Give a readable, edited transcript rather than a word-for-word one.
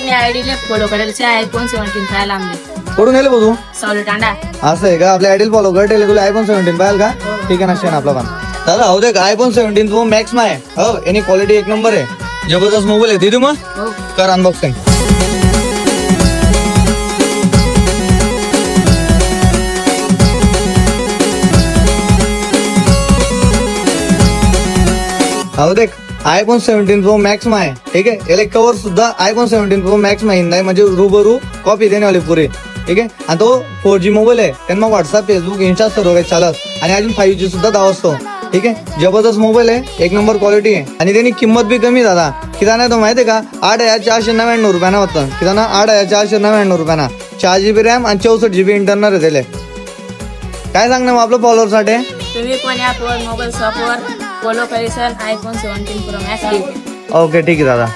अपनी आयडी ले फॉलो करायला आयफोन 17 पाहायला आमले कुठून गेले तू? सावले तांडा. असं आहे का? आपल्या आयडील फॉलो करते तुला iPhone 17 पाहिल का? ठीक आहे ना शेण आपला पण. दादा हो दे iPhone 17 Pro Max मा आहे. हो यानी क्वालिटी एक नंबर आहे. जबरदस्त मोबाईल आहे. दे तू मग हो. कर अनबॉक्सिंग. हो देख iPhone 17 Pro Max मा आहे. ठीक आहे याला कवर सुद्धा iPhone 17 Pro Max मा आहे म्हणजे रूबरू कॉपी देणे वाली पुरी. ठीक आहे आणि तो 4G मोबाईल आहे. त्यांना व्हॉट्सअप फेसबुक इंस्टा सर्व काही चालत आणि अजून 5G सुद्धा दावा असतो. ठीक आहे जबरदस्त मोबाईल आहे. एक नंबर क्वालिटी आहे आणि त्यांनी किंमत बी कमी दादा. किती नाही तो माहिती आहे का? 8,499 रुपयाना होतं. किती ना 8,499 रुपयाना 4GB रॅम आणि 64GB इंटरनल आहे त्याले. काय सांगणार मग आपलं फॉलोअरसाठी? तुम्ही पण ॲपवर मोबाईल शॉपवर फॉलो करायचं iPhone 17 Pro Max. ओके ठीक आहे दादा.